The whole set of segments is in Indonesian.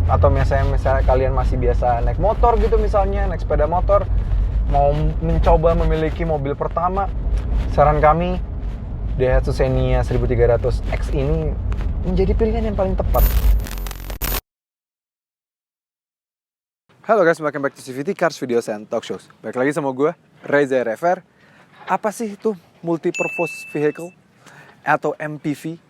atau misalnya kalian masih biasa naik motor gitu, misalnya naik sepeda motor, mau mencoba memiliki mobil pertama, saran kami Daihatsu Xenia 1300X ini menjadi pilihan yang paling tepat. Halo guys, welcome back to CVT Cars Videos and Talk Shows. Balik lagi sama gue, Reza RFR. Apa sih itu multi-purpose vehicle atau MPV?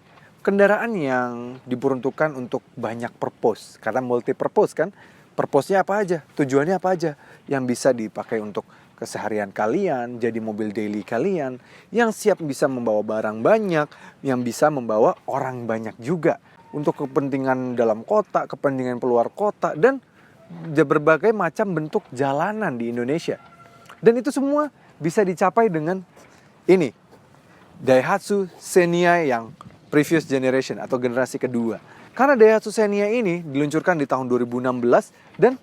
Kendaraan yang diperuntukkan untuk banyak purpose. Karena multi-purpose kan, purpose-nya apa aja, tujuannya apa aja. Yang bisa dipakai untuk keseharian kalian, jadi mobil daily kalian, yang siap bisa membawa barang banyak, yang bisa membawa orang banyak juga. Untuk kepentingan dalam kota, kepentingan keluar kota, dan berbagai macam bentuk jalanan di Indonesia. Dan itu semua bisa dicapai dengan ini, Daihatsu Xenia yang previous generation atau generasi kedua. Karena Daihatsu Xenia ini diluncurkan di tahun 2016 dan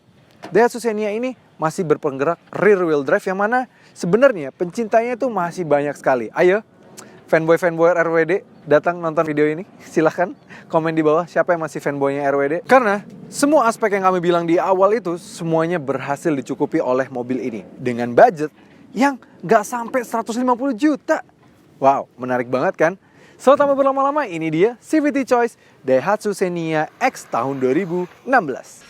Daihatsu Xenia ini masih berpenggerak rear wheel drive yang mana sebenarnya pencintanya itu masih banyak sekali. Ayo, fanboy RWD datang nonton video ini. Silahkan komen di bawah siapa yang masih fanboynya RWD. Karena semua aspek yang kami bilang di awal itu semuanya berhasil dicukupi oleh mobil ini dengan budget yang gak sampai 150 juta. Wow, menarik banget kan? So, tanpa berlama-lama, ini dia CVT Choice Daihatsu Xenia X tahun 2016.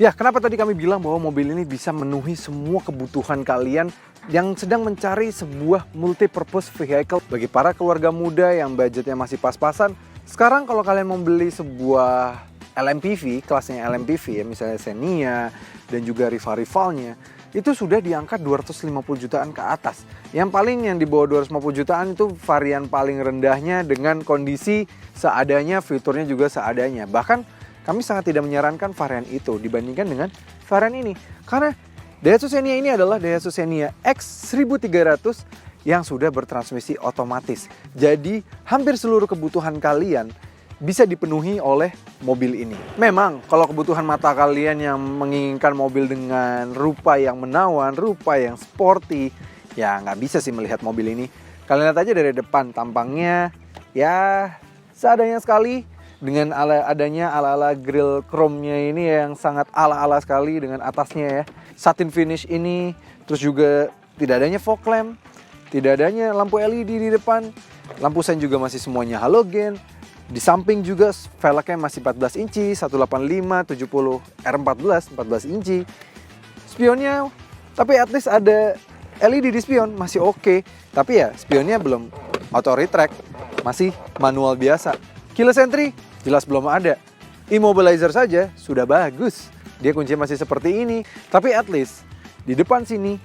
Ya, kenapa tadi kami bilang bahwa mobil ini bisa memenuhi semua kebutuhan kalian yang sedang mencari sebuah multi-purpose vehicle bagi para keluarga muda yang budgetnya masih pas-pasan. Sekarang kalau kalian mau beli sebuah LMPV, kelasnya LMPV ya, misalnya Xenia dan juga rival-rivalnya, itu sudah diangkat 250 jutaan ke atas. Yang di bawah 250 jutaan itu varian paling rendahnya dengan kondisi seadanya, fiturnya juga seadanya. Bahkan kami sangat tidak menyarankan varian itu dibandingkan dengan varian ini. Karena Daihatsu Xenia ini adalah Daihatsu Xenia X 1300 yang sudah bertransmisi otomatis. Jadi hampir seluruh kebutuhan kalian bisa dipenuhi oleh mobil ini. Memang kalau kebutuhan mata kalian yang menginginkan mobil dengan rupa yang menawan, rupa yang sporty, ya nggak bisa sih melihat mobil ini. Kalian lihat aja dari depan, tampangnya ya seadanya sekali. Dengan adanya ala-ala grill chrome-nya ini yang sangat ala-ala sekali dengan atasnya ya. Satin finish ini, terus juga tidak adanya fog lamp, tidak adanya lampu LED di depan. Lampu sen juga masih semuanya halogen. Di samping juga velgnya masih 14 inci, 185, 70 R14, 14 inci. Spionnya, tapi at least ada LED di spion, masih oke. Tapi ya spionnya belum auto retract, masih manual biasa. Keyless entry jelas belum ada. Immobilizer saja sudah bagus. Dia kuncinya masih seperti ini. Tapi at least di depan sini,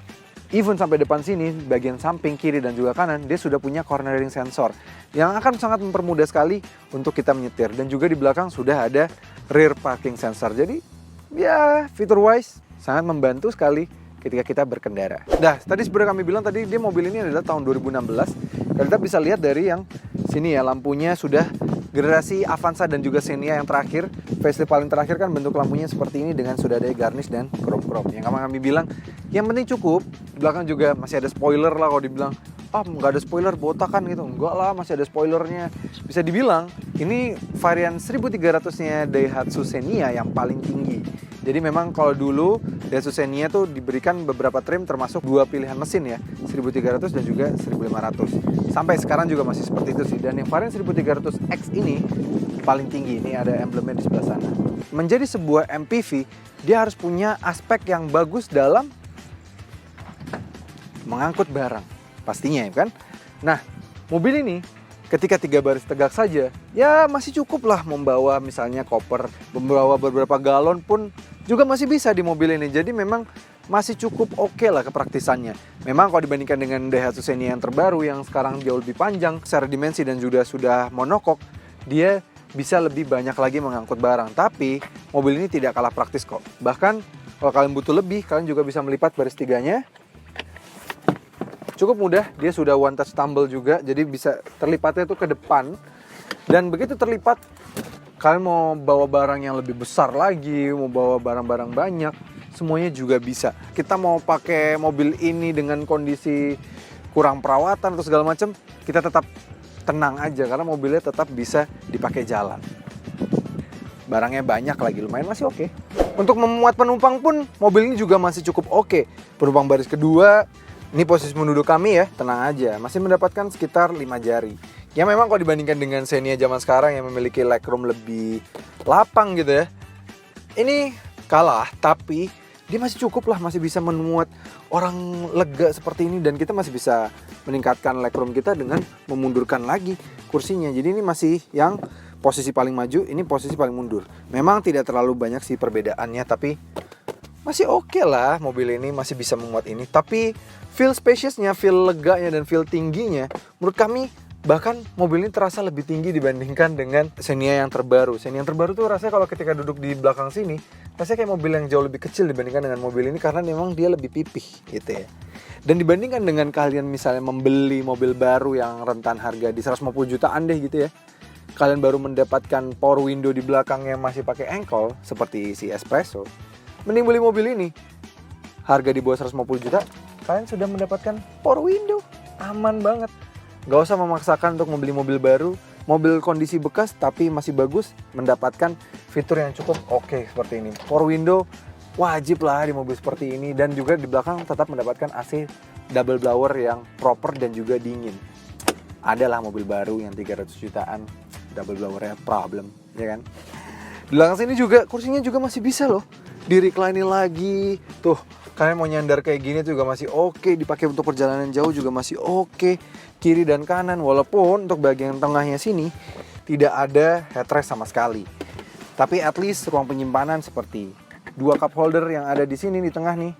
even sampai depan sini, bagian samping, kiri dan juga kanan, dia sudah punya cornering sensor yang akan sangat mempermudah sekali untuk kita menyetir. Dan juga di belakang sudah ada rear parking sensor. Jadi ya fitur wise sangat membantu sekali ketika kita berkendara. Nah, tadi sebenarnya kami bilang tadi dia mobil ini adalah tahun 2016. Dan kita bisa lihat dari yang sini ya, lampunya sudah generasi Avanza dan juga Xenia yang terakhir, facelift paling terakhir kan bentuk lampunya seperti ini dengan sudah ada garnish dan chrome-chrome. Yang kami bilang, yang penting cukup. Di belakang juga masih ada spoiler lah kalau dibilang, nggak ada spoiler botak kan gitu. Enggak lah, masih ada spoilernya. Bisa dibilang, ini varian 1300-nya Daihatsu Xenia yang paling tinggi. Jadi memang kalau dulu Daihatsu Xenia tuh diberikan beberapa trim termasuk dua pilihan mesin ya, 1300 dan juga 1500. Sampai sekarang juga masih seperti itu sih. Dan yang varian 1300X ini paling tinggi. Ini ada emblemnya di sebelah sana. Menjadi sebuah MPV, dia harus punya aspek yang bagus dalam mengangkut barang. Pastinya ya kan? Nah, mobil ini ketika 3 baris tegak saja, ya masih cukup lah membawa misalnya koper, membawa beberapa galon pun juga masih bisa di mobil ini. Jadi memang masih cukup oke lah kepraktisannya. Memang kalau dibandingkan dengan Daihatsu Xenia yang terbaru yang sekarang jauh lebih panjang secara dimensi dan juga sudah monokok, dia bisa lebih banyak lagi mengangkut barang. Tapi mobil ini tidak kalah praktis kok. Bahkan kalau kalian butuh lebih, kalian juga bisa melipat baris tiganya. Cukup mudah, dia sudah one touch tumble juga, jadi bisa terlipatnya itu ke depan. Dan begitu terlipat, kalian mau bawa barang yang lebih besar lagi, mau bawa barang-barang banyak, semuanya juga bisa. Kita mau pakai mobil ini dengan kondisi kurang perawatan atau segala macam, kita tetap tenang aja karena mobilnya tetap bisa dipakai jalan. Barangnya banyak lagi, lumayan masih oke. Untuk memuat penumpang pun mobil ini juga masih cukup oke. Penumpang baris kedua, ini posisi menuduk kami ya, tenang aja. Masih mendapatkan sekitar 5 jari. Ya memang kalau dibandingkan dengan Xenia zaman sekarang yang memiliki legroom lebih lapang gitu ya, ini kalah, tapi dia masih cukup lah, masih bisa memuat orang lega seperti ini. Dan kita masih bisa meningkatkan legroom kita dengan memundurkan lagi kursinya. Jadi ini masih yang posisi paling maju, ini posisi paling mundur. Memang tidak terlalu banyak sih perbedaannya, tapi masih oke lah mobil ini masih bisa memuat ini. Tapi feel spaciousnya, feel leganya, dan feel tingginya menurut kami bahkan mobil ini terasa lebih tinggi dibandingkan dengan Xenia yang terbaru. Xenia yang terbaru tuh rasanya kalau ketika duduk di belakang sini, rasanya kayak mobil yang jauh lebih kecil dibandingkan dengan mobil ini karena memang dia lebih pipih gitu ya. Dan dibandingkan dengan kalian misalnya membeli mobil baru yang rentan harga di 150 jutaan deh gitu ya, kalian baru mendapatkan power window di belakang yang masih pakai ankle seperti si Espresso, mending beli mobil ini. Harga di bawah 150 juta, kalian sudah mendapatkan power window. Aman banget. Gak usah memaksakan untuk membeli mobil baru, mobil kondisi bekas tapi masih bagus, mendapatkan fitur yang cukup oke seperti ini. Power window wajib lah di mobil seperti ini, dan juga di belakang tetap mendapatkan AC double blower yang proper dan juga dingin. Adalah mobil baru yang 300 jutaan, double blowernya problem, ya kan? Di belakang sini juga kursinya juga masih bisa loh di-recline lagi. Tuh, kalian mau nyandar kayak gini juga masih oke, dipakai untuk perjalanan jauh juga masih oke. Kiri dan kanan, walaupun untuk bagian tengahnya sini tidak ada headrest sama sekali. Tapi at least ruang penyimpanan seperti 2 cup holder yang ada di sini di tengah nih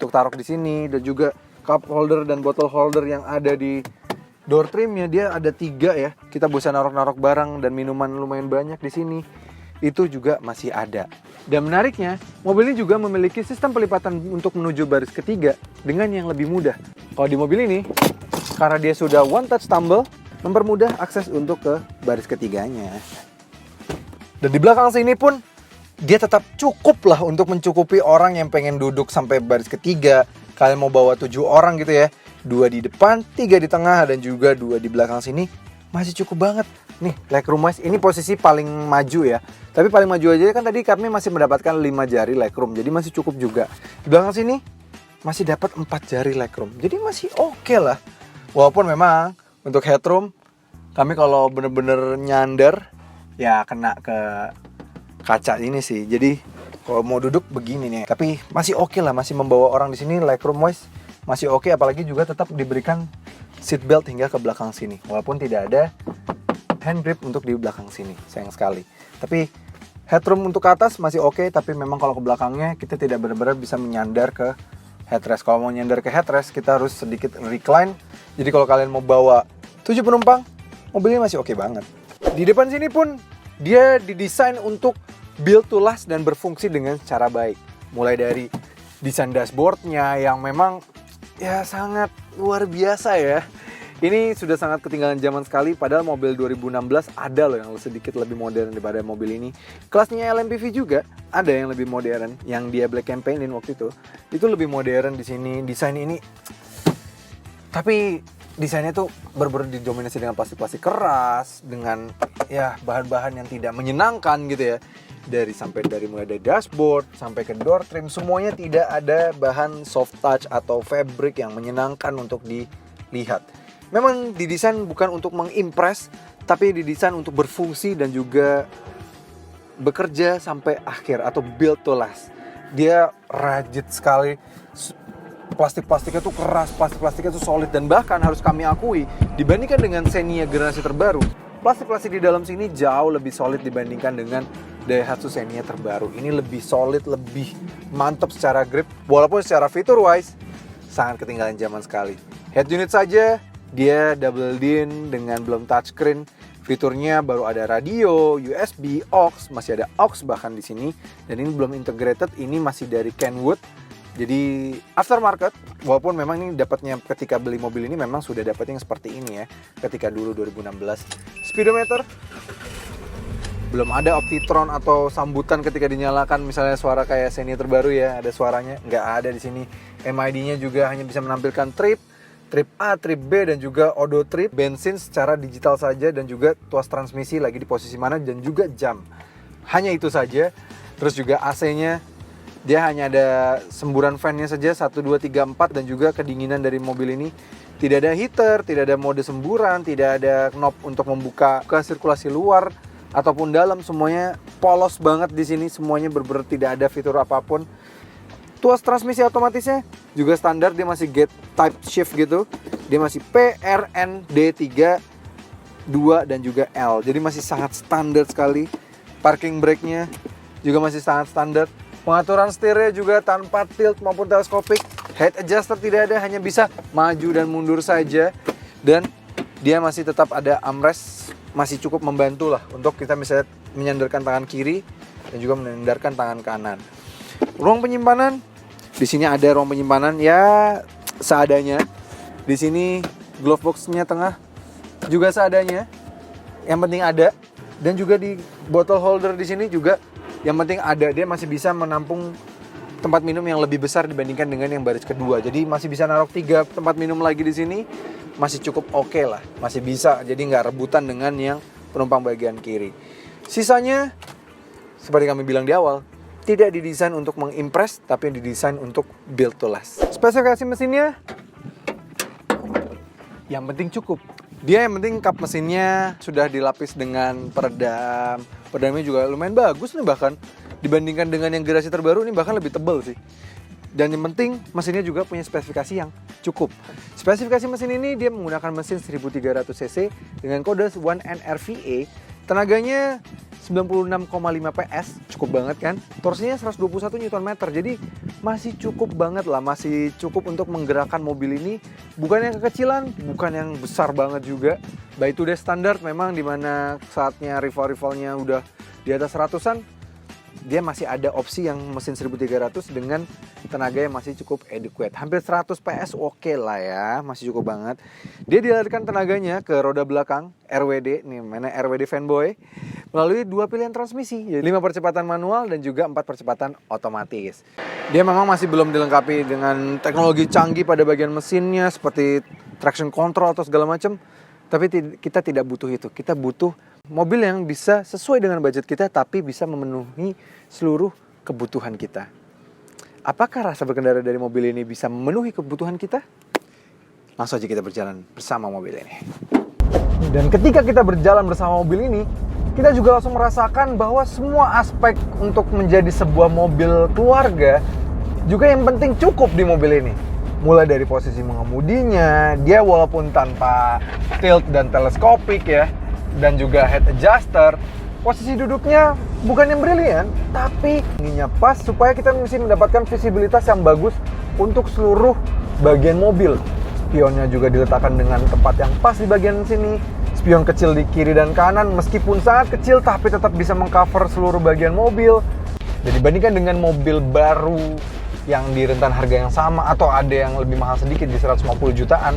untuk taruh di sini, dan juga cup holder dan bottle holder yang ada di door trimnya, dia ada 3 ya. Kita bisa narok-narok barang dan minuman lumayan banyak di sini. Itu juga masih ada. Dan menariknya, mobil ini juga memiliki sistem pelipatan untuk menuju baris ketiga dengan yang lebih mudah. Kalau di mobil ini, karena dia sudah one touch tumble, mempermudah akses untuk ke baris ketiganya. Dan di belakang sini pun, dia tetap cukup lah untuk mencukupi orang yang pengen duduk sampai baris ketiga. Kalian mau bawa 7 orang gitu ya, 2 di depan, 3 di tengah, dan juga 2 di belakang sini, masih cukup banget. Nih, legroom wise, ini posisi paling maju ya. Tapi paling maju aja kan tadi kami masih mendapatkan 5 jari legroom, jadi masih cukup juga. Di belakang sini, masih dapat 4 jari legroom, jadi masih oke lah. Walaupun memang untuk headroom, kami kalau bener-bener nyandar, ya kena ke kaca ini sih. Jadi kalau mau duduk begini nih, tapi masih oke lah, masih membawa orang di sini. Legroom wise masih oke, apalagi juga tetap diberikan seat belt hingga ke belakang sini. Walaupun tidak ada hand grip untuk di belakang sini, sayang sekali. Tapi headroom untuk ke atas masih oke, tapi memang kalau ke belakangnya kita tidak benar-benar bisa menyandar ke headrest. Kalau mau nyandar ke headrest, kita harus sedikit recline. Jadi kalau kalian mau bawa 7 penumpang, mobilnya masih oke banget. Di depan sini pun dia didesain untuk build to last dan berfungsi dengan cara baik. Mulai dari desain dashboardnya yang memang ya sangat luar biasa ya. Ini sudah sangat ketinggalan zaman sekali, padahal mobil 2016 ada loh yang sedikit lebih modern daripada mobil ini. Kelasnya LMPV juga ada yang lebih modern, yang dia black campaignin waktu itu. Itu lebih modern di sini. Desain ini, tapi desainnya tuh bener-bener didominasi dengan plastik-plastik keras, dengan ya bahan-bahan yang tidak menyenangkan gitu ya. Dari mulai dari dashboard sampai ke door trim, semuanya tidak ada bahan soft touch atau fabric yang menyenangkan untuk dilihat. Memang didesain bukan untuk mengimpress, tapi didesain untuk berfungsi dan juga bekerja sampai akhir atau build to last. Dia rajit sekali, plastik-plastiknya tuh keras, plastik-plastiknya tuh solid, dan bahkan harus kami akui dibandingkan dengan Xenia generasi terbaru, plastik-plastik di dalam sini jauh lebih solid dibandingkan dengan Daihatsu Xenia terbaru. Ini lebih solid, lebih mantap secara grip, walaupun secara fitur wise sangat ketinggalan zaman sekali. Head unit saja dia double din dengan belum touchscreen. Fiturnya baru ada radio, USB, aux, masih ada aux bahkan di sini. Dan ini belum integrated, ini masih dari Kenwood. Jadi aftermarket, walaupun memang ini dapatnya ketika beli mobil ini memang sudah dapatnya yang seperti ini ya. Ketika dulu 2016. Speedometer belum ada Optitron atau sambutan ketika dinyalakan, misalnya suara kayak Xenia terbaru ya, ada suaranya, nggak ada di sini. MID-nya juga hanya bisa menampilkan trip A, trip B, dan juga odo trip, bensin secara digital saja, dan juga tuas transmisi lagi di posisi mana, dan juga jam. Hanya itu saja. Terus juga AC-nya, dia hanya ada semburan fan-nya saja, 1, 2, 3, 4, dan juga kedinginan dari mobil ini. Tidak ada heater, tidak ada mode semburan, tidak ada knob untuk membuka ke sirkulasi luar ataupun dalam, semuanya polos banget di sini, semuanya bener-bener tidak ada fitur apapun. Tuas transmisi otomatisnya juga standar, dia masih gate type shift gitu. Dia masih P, R, N, D, 3, 2, dan juga L. Jadi masih sangat standar sekali. Parking brake-nya juga masih sangat standar. Pengaturan setirnya juga tanpa tilt maupun teleskopik. Head adjuster tidak ada, hanya bisa maju dan mundur saja. Dan dia masih tetap ada armrest, masih cukup membantu lah untuk kita bisa menyandarkan tangan kiri dan juga menyandarkan tangan kanan. Ruang penyimpanan, di sini ada ruang penyimpanan ya seadanya. Di sini glove box-nya tengah juga seadanya. Yang penting ada. Dan juga di bottle holder di sini juga yang penting ada. Dia masih bisa menampung tempat minum yang lebih besar dibandingkan dengan yang baris kedua. Jadi masih bisa naruh 3 tempat minum lagi di sini. Masih cukup oke lah. Masih bisa. Jadi nggak rebutan dengan yang penumpang bagian kiri. Sisanya seperti kami bilang di awal, tidak didesain untuk mengimpress, tapi didesain untuk build to last. Spesifikasi mesinnya, yang penting cukup. Dia yang penting kap mesinnya sudah dilapis dengan peredam. Peredamnya juga lumayan bagus nih, bahkan dibandingkan dengan yang generasi terbaru ini bahkan lebih tebal sih. Dan yang penting mesinnya juga punya spesifikasi yang cukup. Spesifikasi mesin ini dia menggunakan mesin 1300 cc dengan kode 1NRVA. Tenaganya 96,5 PS, cukup banget kan. Torsinya 121 Nm, jadi masih cukup banget lah, masih cukup untuk menggerakkan mobil ini. Bukan yang kekecilan, bukan yang besar banget juga. By today's standard memang, dimana saatnya rival-rivalnya udah di atas 100-an, dia masih ada opsi yang mesin 1300 dengan tenaga yang masih cukup adequate. Hampir 100 PS oke lah ya, masih cukup banget. Dia dialirkan tenaganya ke roda belakang, RWD, nih mana RWD fanboy, melalui 2 pilihan transmisi, 5 percepatan manual dan juga 4 percepatan otomatis. Dia memang masih belum dilengkapi dengan teknologi canggih pada bagian mesinnya, seperti traction control atau segala macam. Tapi kita tidak butuh itu, kita butuh mobil yang bisa sesuai dengan budget kita, tapi bisa memenuhi seluruh kebutuhan kita. Apakah rasa berkendara dari mobil ini bisa memenuhi kebutuhan kita? Langsung aja kita berjalan bersama mobil ini. Dan ketika kita berjalan bersama mobil ini, kita juga langsung merasakan bahwa semua aspek untuk menjadi sebuah mobil keluarga juga yang penting cukup di mobil ini. Mulai dari posisi mengemudinya, dia walaupun tanpa tilt dan teleskopik ya, dan juga head adjuster, posisi duduknya bukan yang brilian, tapi ininya pas supaya kita mesti mendapatkan visibilitas yang bagus untuk seluruh bagian mobil. Spionnya juga diletakkan dengan tempat yang pas di bagian sini. Spion kecil di kiri dan kanan, meskipun sangat kecil tapi tetap bisa mengcover seluruh bagian mobil. Dan dibandingkan dengan mobil baru yang di rentan harga yang sama atau ada yang lebih mahal sedikit di 150 jutaan,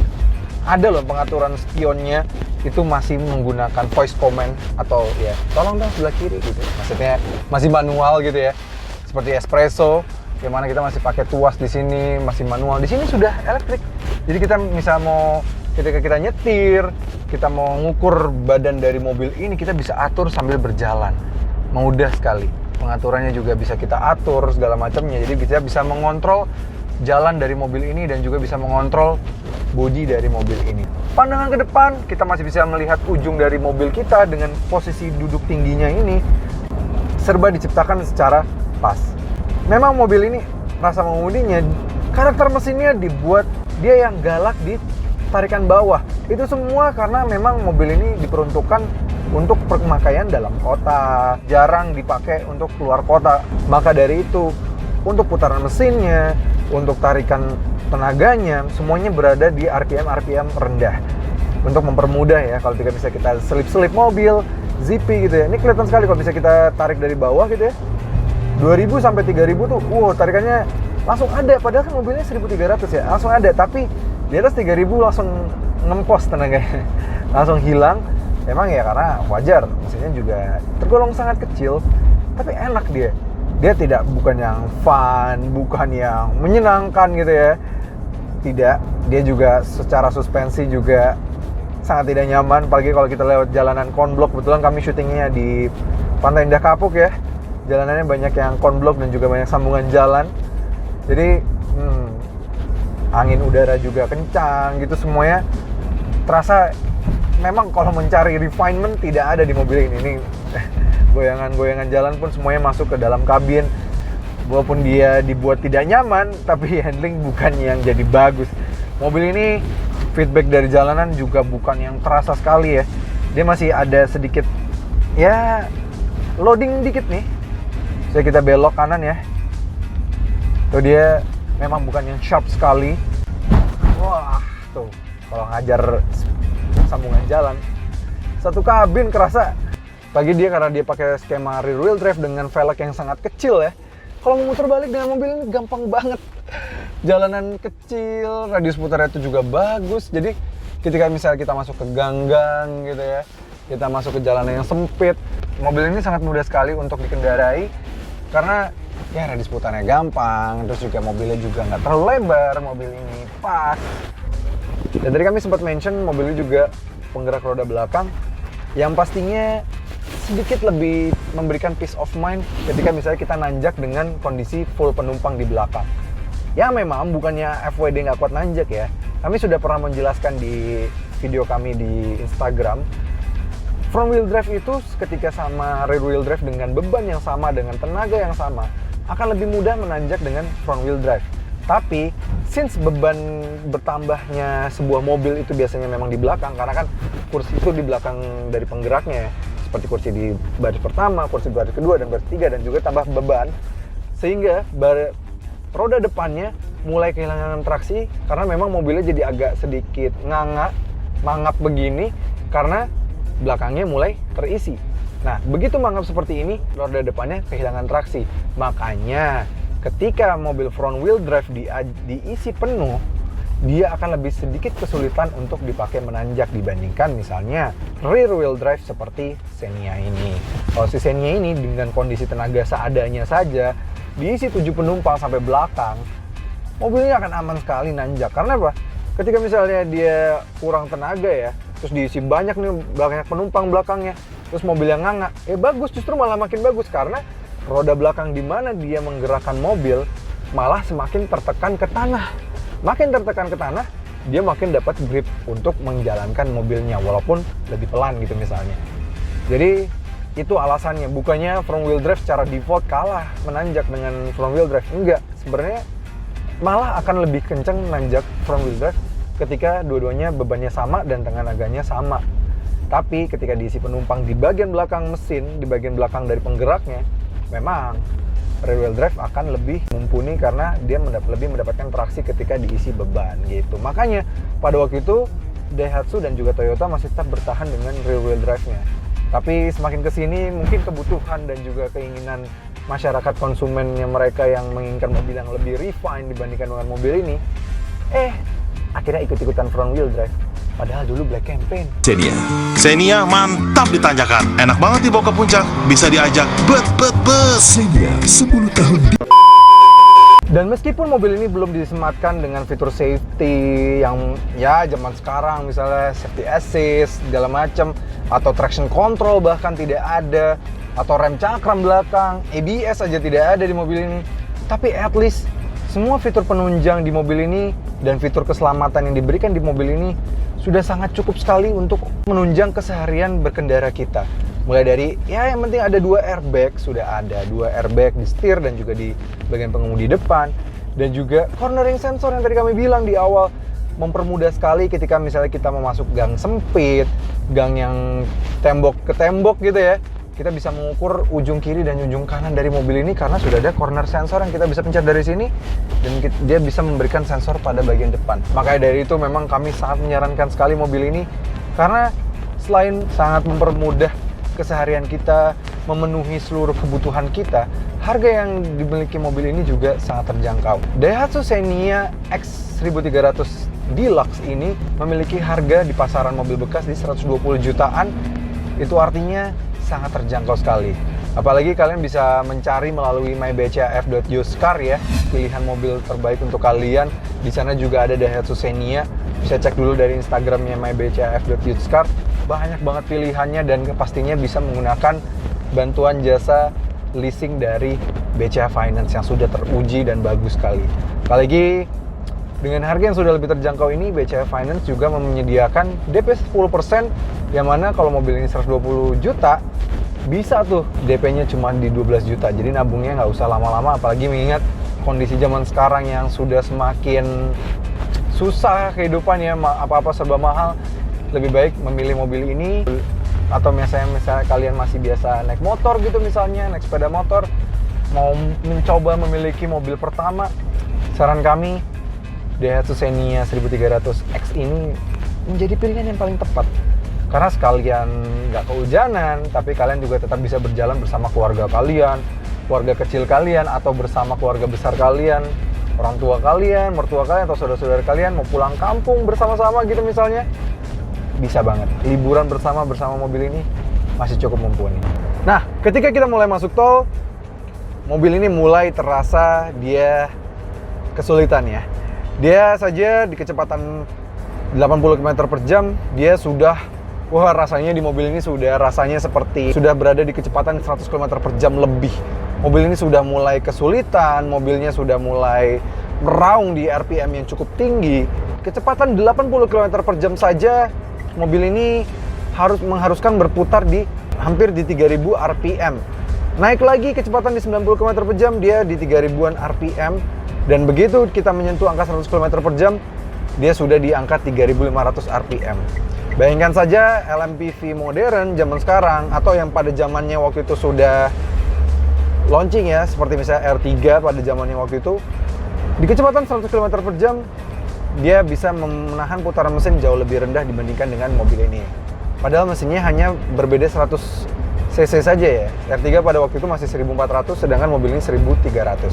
ada loh pengaturan spionnya itu masih menggunakan voice command atau ya tolong dong sebelah kiri gitu. Maksudnya masih manual gitu ya. Seperti espresso, yang mana kita masih pakai tuas di sini, masih manual. Di sini sudah elektrik. Jadi kita misal mau ketika kita nyetir, kita mau ngukur badan dari mobil ini, kita bisa atur sambil berjalan. Mudah sekali. Pengaturannya juga bisa kita atur segala macamnya. Jadi kita bisa mengontrol jalan dari mobil ini dan juga bisa mengontrol bodi dari mobil ini. Pandangan ke depan, kita masih bisa melihat ujung dari mobil kita dengan posisi duduk tingginya ini serba diciptakan secara pas. Memang mobil ini rasa mengemudinya, karakter mesinnya dibuat dia yang galak di tarikan bawah. Itu semua karena memang mobil ini diperuntukkan untuk pemakaian dalam kota, jarang dipakai untuk keluar kota. Maka dari itu, untuk putaran mesinnya, untuk tarikan tenaganya, semuanya berada di RPM rendah. Untuk mempermudah ya, kalau bisa kita selip-selip mobil, zippy gitu ya. Ini kelihatan sekali kalau bisa kita tarik dari bawah gitu ya. 2000 sampai 3000 tuh, tarikannya langsung ada. Padahal kan mobilnya 1300 ya, langsung ada. Tapi di atas 3000 langsung ngempos tenaganya, langsung hilang. Emang ya karena wajar, mesinnya juga tergolong sangat kecil, tapi enak dia. Dia bukan yang fun, bukan yang menyenangkan gitu ya. Tidak, dia juga secara suspensi juga sangat tidak nyaman, apalagi kalau kita lewat jalanan konblok. Kebetulan kami syutingnya di Pantai Indah Kapuk ya. Jalanannya banyak yang konblok dan juga banyak sambungan jalan. Jadi angin udara juga kencang gitu, semuanya terasa. Memang kalau mencari refinement tidak ada di mobil ini. Ini goyangan-goyangan jalan pun semuanya masuk ke dalam kabin. Walaupun dia dibuat tidak nyaman, tapi handling bukan yang jadi bagus. Mobil ini feedback dari jalanan juga bukan yang terasa sekali ya. Dia masih ada sedikit ya loading dikit nih. Jadi kita belok kanan ya. Tuh dia memang bukan yang sharp sekali. Wah, tuh kalau ngajar sambungan jalan satu kabin kerasa. Pagi dia karena dia pakai skema rear wheel drive dengan velg yang sangat kecil ya. Kalau mau muter balik dengan mobil ini gampang banget. Jalanan kecil, radius putarnya itu juga bagus. Jadi ketika misalnya kita masuk ke gang-gang gitu ya, kita masuk ke jalanan yang sempit, mobil ini sangat mudah sekali untuk dikendarai karena ya radius putarnya gampang. Terus juga mobilnya juga nggak terlalu lebar, mobil ini pas. Dan tadi kami sempat mention mobil ini juga penggerak roda belakang yang pastinya sedikit lebih memberikan peace of mind ketika misalnya kita nanjak dengan kondisi full penumpang di belakang. Ya memang bukannya FWD nggak kuat nanjak ya. Kami sudah pernah menjelaskan di video kami di Instagram. Front wheel drive itu ketika sama rear wheel drive dengan beban yang sama, dengan tenaga yang sama, akan lebih mudah menanjak dengan front wheel drive. Tapi, since beban bertambahnya sebuah mobil itu biasanya memang di belakang, karena kan kursi itu di belakang dari penggeraknya, seperti kursi di baris pertama, kursi baris kedua, dan baris ketiga, dan juga tambah beban, sehingga roda depannya mulai kehilangan traksi, karena memang mobilnya jadi agak sedikit mangap begini, karena belakangnya mulai terisi. Nah, begitu mangap seperti ini, roda depannya kehilangan traksi. Makanya, ketika mobil front wheel drive diisi penuh, dia akan lebih sedikit kesulitan untuk dipakai menanjak dibandingkan misalnya rear wheel drive seperti Xenia ini. Kalau si Xenia ini dengan kondisi tenaga seadanya saja, diisi 7 penumpang sampai belakang, mobilnya akan aman sekali nanjak. Karena apa? Ketika misalnya dia kurang tenaga ya, terus diisi banyak penumpang belakangnya, terus mobil yang nganga, bagus, justru malah makin bagus karena roda belakang di mana dia menggerakkan mobil malah semakin tertekan ke tanah. Makin tertekan ke tanah, dia makin dapat grip untuk menjalankan mobilnya walaupun lebih pelan gitu misalnya. Jadi itu alasannya, bukannya front wheel drive secara default kalah menanjak dengan front wheel drive. Enggak, sebenarnya malah akan lebih kencang menanjak front wheel drive ketika dua-duanya bebannya sama dan tenaganya sama. Tapi ketika diisi penumpang di bagian belakang mesin, di bagian belakang dari penggeraknya, memang rear wheel drive akan lebih mumpuni karena dia lebih mendapatkan traksi ketika diisi beban gitu. Makanya pada waktu itu Daihatsu dan juga Toyota masih tetap bertahan dengan rear wheel drive-nya. Tapi semakin kesini mungkin kebutuhan dan juga keinginan masyarakat konsumennya mereka yang menginginkan mobil yang lebih refined dibandingkan dengan mobil ini, akhirnya ikut-ikutan front wheel drive. Padahal dulu black campaign. Xenia mantap ditanjakan. Enak banget dibawa ke puncak. Bisa diajak Xenia 10 tahun. Dan meskipun mobil ini belum disematkan dengan fitur safety yang ya zaman sekarang, misalnya safety assist segala macam, atau traction control bahkan tidak ada, atau rem cakram belakang, ABS aja tidak ada di mobil ini. Tapi at least semua fitur penunjang di mobil ini dan fitur keselamatan yang diberikan di mobil ini sudah sangat cukup sekali untuk menunjang keseharian berkendara kita. Mulai dari, ya yang penting ada 2 airbag, sudah ada 2 airbag di setir dan juga di bagian pengemudi depan. Dan juga cornering sensor yang tadi kami bilang di awal. mempermudah sekali ketika misalnya kita mau masuk gang sempit, gang yang tembok ke tembok gitu ya. Kita bisa mengukur ujung kiri dan ujung kanan dari mobil ini karena sudah ada corner sensor yang kita bisa pencet dari sini dan dia bisa memberikan sensor pada bagian depan. Makanya dari itu memang kami sangat menyarankan sekali mobil ini karena selain sangat mempermudah keseharian kita, memenuhi seluruh kebutuhan kita, harga yang dimiliki mobil ini juga sangat terjangkau. Daihatsu Xenia X 1300 Deluxe ini memiliki harga di pasaran mobil bekas di 120 jutaan. Itu artinya sangat terjangkau sekali. Apalagi kalian bisa mencari melalui mybcaf.uscar ya, pilihan mobil terbaik untuk kalian. Di sana juga ada Daihatsu Xenia. Bisa cek dulu dari Instagramnya mybcaf.uscar. Banyak banget pilihannya dan pastinya bisa menggunakan bantuan jasa leasing dari BCA Finance yang sudah teruji dan bagus sekali. Apalagi dengan harga yang sudah lebih terjangkau ini, BCA Finance juga menyediakan DP 10% yang mana kalau mobil ini 120 juta bisa tuh DP-nya cuma di 12 juta. Jadi nabungnya nggak usah lama-lama, apalagi mengingat kondisi zaman sekarang yang sudah semakin susah kehidupan ya, apa-apa serba mahal. Lebih baik memilih mobil ini. Atau misalnya kalian masih biasa naik motor gitu, misalnya naik sepeda motor, mau mencoba memiliki mobil pertama, saran kami Daihatsu Xenia 1300X ini menjadi pilihan yang paling tepat. Karena sekalian nggak kehujanan, tapi kalian juga tetap bisa berjalan bersama keluarga kalian, keluarga kecil kalian, atau bersama keluarga besar kalian, orang tua kalian, mertua kalian, atau saudara-saudara kalian mau pulang kampung bersama-sama gitu misalnya. Bisa banget, liburan bersama mobil ini masih cukup mumpuni. Nah, ketika kita mulai masuk tol, mobil ini mulai terasa dia kesulitan ya. Dia saja di kecepatan 80 km per jam, dia sudah, wah rasanya di mobil ini sudah rasanya seperti sudah berada di kecepatan 100 km per jam lebih. Mobil ini sudah mulai kesulitan, mobilnya sudah mulai meraung di RPM yang cukup tinggi. Kecepatan 80 km per jam saja, mobil ini mengharuskan berputar di hampir di 3000 RPM. Naik lagi kecepatan di 90 km per jam, dia di 3000-an RPM. Dan begitu kita menyentuh angka 100 km per jam, dia sudah di angka 3500 RPM. Bayangkan saja LMPV modern zaman sekarang, atau yang pada zamannya waktu itu sudah launching ya, seperti misalnya R3 pada zamannya waktu itu, di kecepatan 100 km per jam, dia bisa menahan putaran mesin jauh lebih rendah dibandingkan dengan mobil ini. Padahal mesinnya hanya berbeda 100 cc saja ya. R3 pada waktu itu masih 1400, sedangkan mobil ini 1300.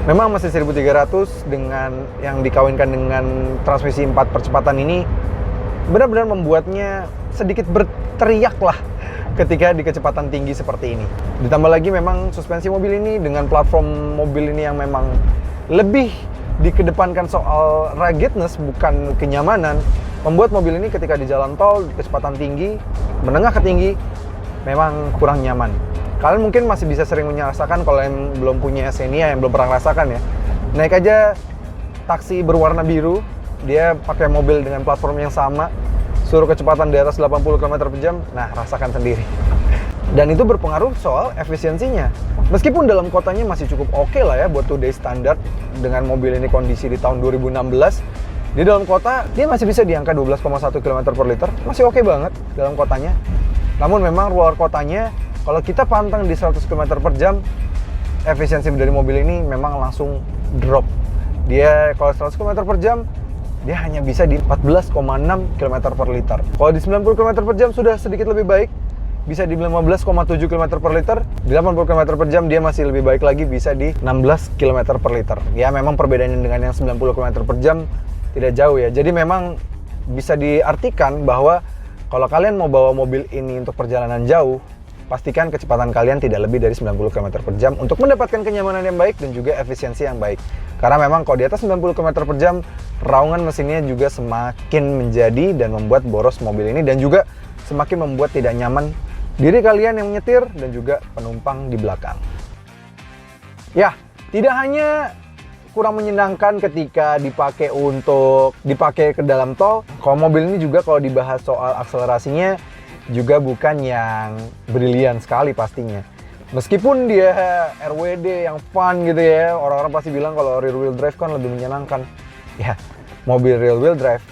Memang masih 1300 dengan yang dikawinkan dengan transmisi 4 percepatan ini benar-benar membuatnya sedikit berteriak lah ketika di kecepatan tinggi seperti ini. Ditambah lagi memang suspensi mobil ini dengan platform mobil ini yang memang lebih dikedepankan soal ruggedness bukan kenyamanan, membuat mobil ini ketika di jalan tol di kecepatan tinggi, menengah ke tinggi, memang kurang nyaman. Kalian mungkin masih bisa sering merasakan kalau yang belum punya Xenia, yang belum pernah rasakan ya. Naik aja taksi berwarna biru, dia pakai mobil dengan platform yang sama, suruh kecepatan di atas 80 km per jam, nah rasakan sendiri. Dan itu berpengaruh soal efisiensinya. Meskipun dalam kotanya masih cukup oke lah ya buat today standard dengan mobil ini kondisi di tahun 2016, di dalam kota dia masih bisa di angka 12,1 km per liter, masih oke banget dalam kotanya. Namun memang luar kotanya, kalau kita pantang di 100 km per jam, efisiensi dari mobil ini memang langsung drop. Dia kalau 100 km per jam, dia hanya bisa di 14,6 km per liter. Kalau di 90 km per jam sudah sedikit lebih baik, bisa di 15,7 km per liter. Di 80 km per jam dia masih lebih baik lagi, bisa di 16 km per liter. Ya memang perbedaannya dengan yang 90 km per jam tidak jauh ya. Jadi memang bisa diartikan bahwa kalau kalian mau bawa mobil ini untuk perjalanan jauh, pastikan kecepatan kalian tidak lebih dari 90 km per jam untuk mendapatkan kenyamanan yang baik dan juga efisiensi yang baik. Karena memang kalau di atas 90 km per jam, raungan mesinnya juga semakin menjadi dan membuat boros mobil ini, dan juga semakin membuat tidak nyaman diri kalian yang menyetir dan juga penumpang di belakang. Ya, tidak hanya kurang menyenangkan ketika dipakai ke dalam tol, kalau mobil ini juga kalau dibahas soal akselerasinya juga bukan yang brilian sekali pastinya. Meskipun dia RWD yang fun gitu ya, orang-orang pasti bilang kalau rear wheel drive kan lebih menyenangkan. Ya, mobil rear wheel drive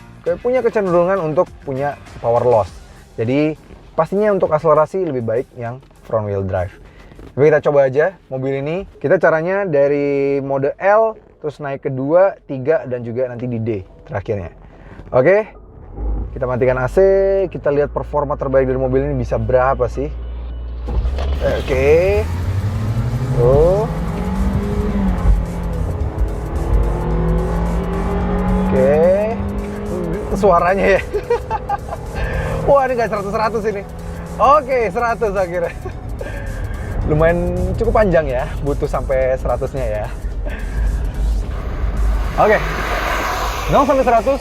punya kecenderungan untuk punya power loss. Jadi pastinya untuk akselerasi lebih baik yang front wheel drive. Tapi kita coba aja mobil ini. Kita caranya dari mode L, terus naik ke 2, 3, dan juga nanti di D terakhirnya. Oke, kita matikan AC, kita lihat performa terbaik dari mobil ini bisa berapa sih. Oke. Tuh. Oke. Suaranya ya. Wah, ini nggak 100-100 ini. Oke, 100 akhirnya. Lumayan cukup panjang ya, butuh sampai 100-nya ya. Oke. 0 sampai 100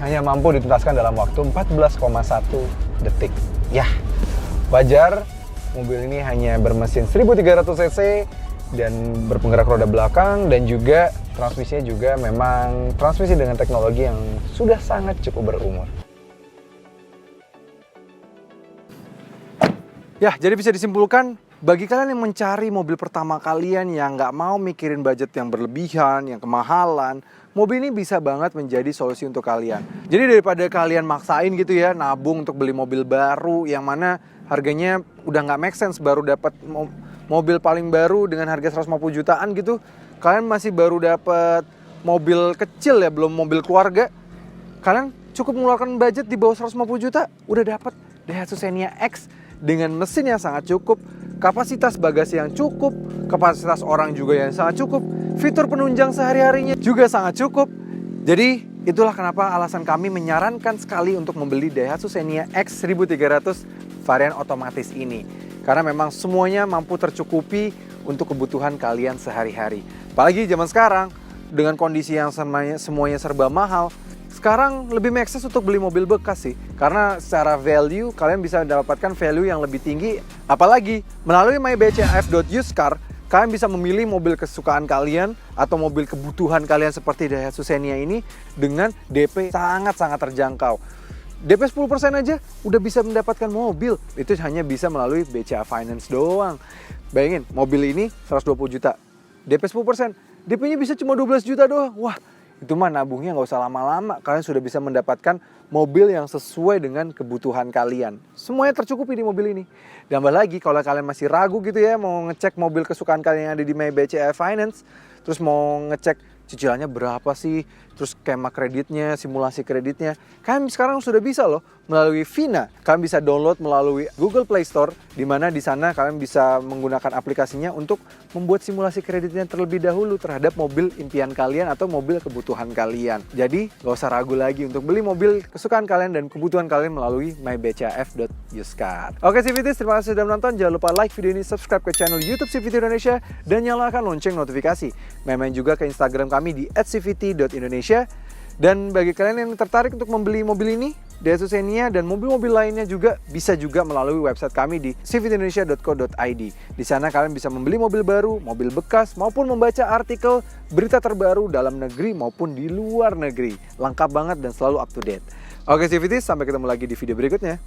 hanya mampu dituntaskan dalam waktu 14,1 detik. Ya, wajar. Mobil ini hanya bermesin 1300 cc dan berpenggerak roda belakang, dan juga transmisinya juga memang transmisi dengan teknologi yang sudah sangat cukup berumur. Ya, jadi bisa disimpulkan, bagi kalian yang mencari mobil pertama kalian yang nggak mau mikirin budget yang berlebihan, yang kemahalan, mobil ini bisa banget menjadi solusi untuk kalian. Jadi daripada kalian maksain gitu ya, nabung untuk beli mobil baru yang mana harganya udah nggak make sense, baru dapat mobil paling baru dengan harga 150 jutaan gitu, kalian masih baru dapat mobil kecil ya, belum mobil keluarga, kalian cukup mengeluarkan budget di bawah 150 juta, udah dapat Daihatsu Xenia X dengan mesin yang sangat cukup, kapasitas bagasi yang cukup, kapasitas orang juga yang sangat cukup, fitur penunjang sehari-harinya juga sangat cukup. Jadi itulah kenapa alasan kami menyarankan sekali untuk membeli Daihatsu Xenia X 1300 varian otomatis ini. Karena memang semuanya mampu tercukupi untuk kebutuhan kalian sehari-hari. Apalagi zaman sekarang, dengan kondisi yang semuanya serba mahal, sekarang lebih make sense untuk beli mobil bekas sih. Karena secara value, kalian bisa mendapatkan value yang lebih tinggi. Apalagi, melalui mybcaf.usecar, kalian bisa memilih mobil kesukaan kalian atau mobil kebutuhan kalian seperti Daihatsu Xenia ini dengan DP sangat-sangat terjangkau. DP 10% aja udah bisa mendapatkan mobil. Itu hanya bisa melalui BCA Finance doang. Bayangin, mobil ini 120 juta. DP 10%, DP-nya bisa cuma 12 juta doang. Wah, itu mah nabungnya nggak usah lama-lama. Kalian sudah bisa mendapatkan mobil yang sesuai dengan kebutuhan kalian. Semuanya tercukupi di mobil ini. Tambah lagi, kalau kalian masih ragu gitu ya, mau ngecek mobil kesukaan kalian yang ada di MyBCA Finance, terus mau ngecek cicilannya berapa sih, terus skema kreditnya, simulasi kreditnya, kalian sekarang sudah bisa loh melalui Vina. Kalian bisa download melalui Google Play Store, di mana di sana kalian bisa menggunakan aplikasinya untuk membuat simulasi kreditnya terlebih dahulu terhadap mobil impian kalian atau mobil kebutuhan kalian. Jadi gak usah ragu lagi untuk beli mobil kesukaan kalian dan kebutuhan kalian melalui mybcaf.usecar. Oke CVT, terima kasih sudah menonton. Jangan lupa like video ini, subscribe ke channel YouTube CVT Indonesia, dan nyalakan lonceng notifikasi. Main-main juga ke Instagram kami di @cvt.indonesia. Dan bagi kalian yang tertarik untuk membeli mobil ini, Daihatsu Xenia dan mobil-mobil lainnya juga bisa juga melalui website kami di cvtindonesia.co.id. Di sana kalian bisa membeli mobil baru, mobil bekas, maupun membaca artikel berita terbaru dalam negeri maupun di luar negeri. Lengkap banget dan selalu up to date. Oke CVT, sampai ketemu lagi di video berikutnya.